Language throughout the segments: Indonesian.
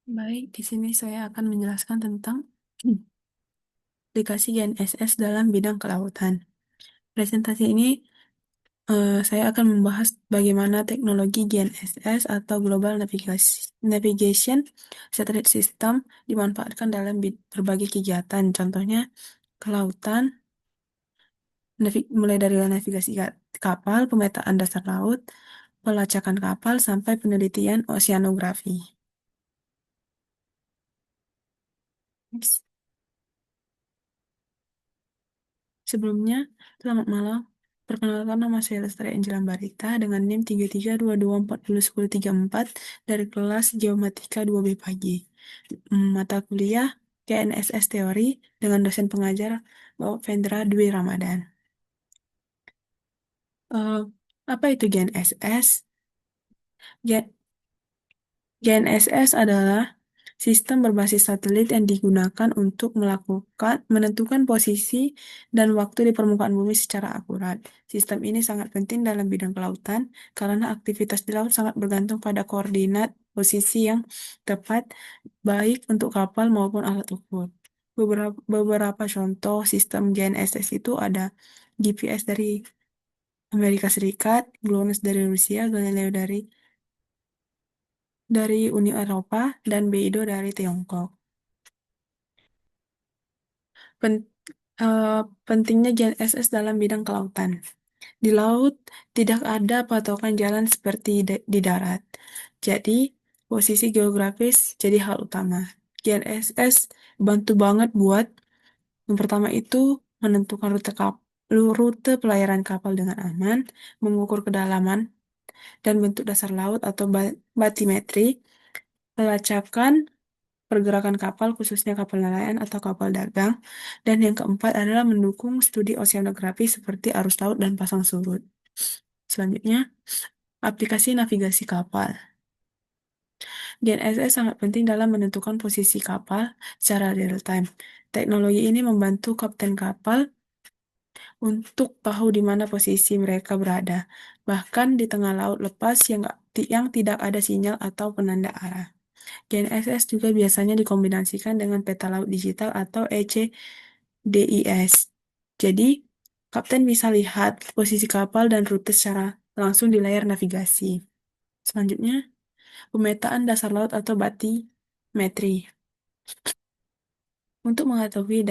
Baik, di sini saya akan menjelaskan tentang aplikasi GNSS dalam bidang kelautan. Presentasi ini saya akan membahas bagaimana teknologi GNSS atau Global Navigation Satellite System dimanfaatkan dalam berbagai kegiatan, contohnya kelautan, mulai dari navigasi kapal, pemetaan dasar laut, pelacakan kapal, sampai penelitian oceanografi. Next. Sebelumnya, selamat malam. Perkenalkan, nama saya Lestari Angela Barita dengan NIM 3322401034 dari kelas Geomatika 2B pagi. Mata kuliah GNSS Teori dengan dosen pengajar Bapak Vendra Dwi Ramadan. Eh, apa itu GNSS? GNSS adalah sistem berbasis satelit yang digunakan untuk menentukan posisi dan waktu di permukaan bumi secara akurat. Sistem ini sangat penting dalam bidang kelautan karena aktivitas di laut sangat bergantung pada koordinat posisi yang tepat, baik untuk kapal maupun alat ukur. Beberapa contoh sistem GNSS itu ada GPS dari Amerika Serikat, GLONASS dari Rusia, Galileo dari Uni Eropa, dan BeiDou dari Tiongkok. Pen- eh, Pentingnya GNSS dalam bidang kelautan. Di laut, tidak ada patokan jalan seperti di darat. Jadi, posisi geografis jadi hal utama. GNSS bantu banget buat, yang pertama itu, menentukan rute pelayaran kapal dengan aman, mengukur kedalaman dan bentuk dasar laut atau batimetri, pelacakan pergerakan kapal, khususnya kapal nelayan atau kapal dagang. Dan yang keempat adalah mendukung studi oceanografi seperti arus laut dan pasang surut. Selanjutnya, aplikasi navigasi kapal. GNSS sangat penting dalam menentukan posisi kapal secara real time. Teknologi ini membantu kapten kapal untuk tahu di mana posisi mereka berada, bahkan di tengah laut lepas yang tidak ada sinyal atau penanda arah. GNSS juga biasanya dikombinasikan dengan peta laut digital atau ECDIS. Jadi, kapten bisa lihat posisi kapal dan rute secara langsung di layar navigasi. Selanjutnya, pemetaan dasar laut atau batimetri. Untuk mengetahui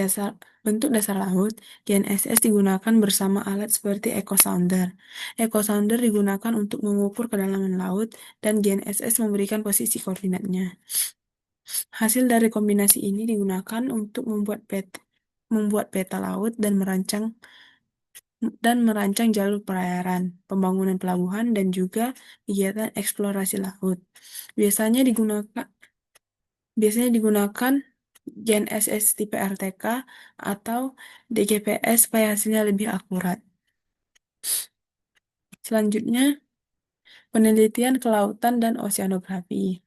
bentuk dasar laut, GNSS digunakan bersama alat seperti Echo Sounder. Echo Sounder digunakan untuk mengukur kedalaman laut, dan GNSS memberikan posisi koordinatnya. Hasil dari kombinasi ini digunakan untuk membuat peta laut dan merancang jalur pelayaran, pembangunan pelabuhan, dan juga kegiatan eksplorasi laut. Biasanya digunakan biasanya digunakan GNSS tipe RTK atau DGPS supaya hasilnya lebih akurat. Selanjutnya, penelitian kelautan dan oceanografi.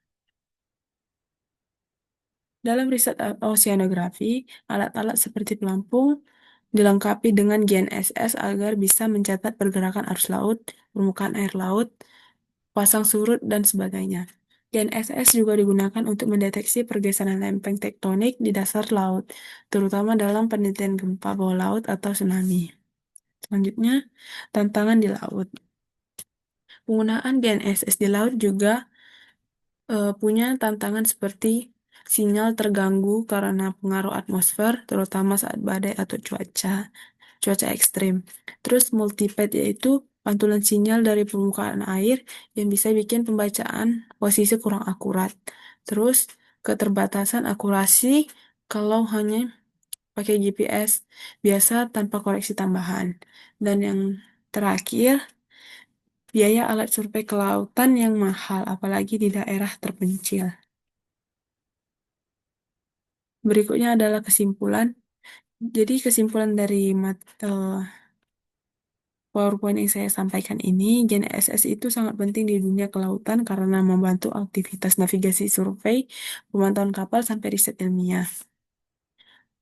Dalam riset oceanografi, alat-alat seperti pelampung dilengkapi dengan GNSS agar bisa mencatat pergerakan arus laut, permukaan air laut, pasang surut, dan sebagainya. GNSS juga digunakan untuk mendeteksi pergeseran lempeng tektonik di dasar laut, terutama dalam penelitian gempa bawah laut atau tsunami. Selanjutnya, tantangan di laut. Penggunaan GNSS di laut juga punya tantangan seperti sinyal terganggu karena pengaruh atmosfer, terutama saat badai atau cuaca ekstrim. Terus multipath yaitu pantulan sinyal dari permukaan air yang bisa bikin pembacaan posisi kurang akurat. Terus keterbatasan akurasi kalau hanya pakai GPS biasa tanpa koreksi tambahan. Dan yang terakhir, biaya alat survei kelautan yang mahal, apalagi di daerah terpencil. Berikutnya adalah kesimpulan. Jadi kesimpulan dari PowerPoint yang saya sampaikan ini, GNSS itu sangat penting di dunia kelautan karena membantu aktivitas navigasi survei, pemantauan kapal, sampai riset ilmiah.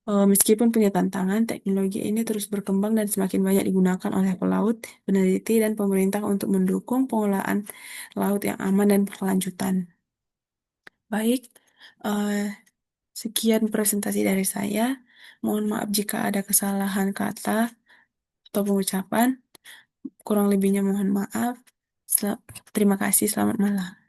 Meskipun punya tantangan, teknologi ini terus berkembang dan semakin banyak digunakan oleh pelaut, peneliti, dan pemerintah untuk mendukung pengolahan laut yang aman dan berkelanjutan. Baik, Eh, Sekian presentasi dari saya. Mohon maaf jika ada kesalahan kata atau pengucapan. Kurang lebihnya mohon maaf. Terima kasih, selamat malam.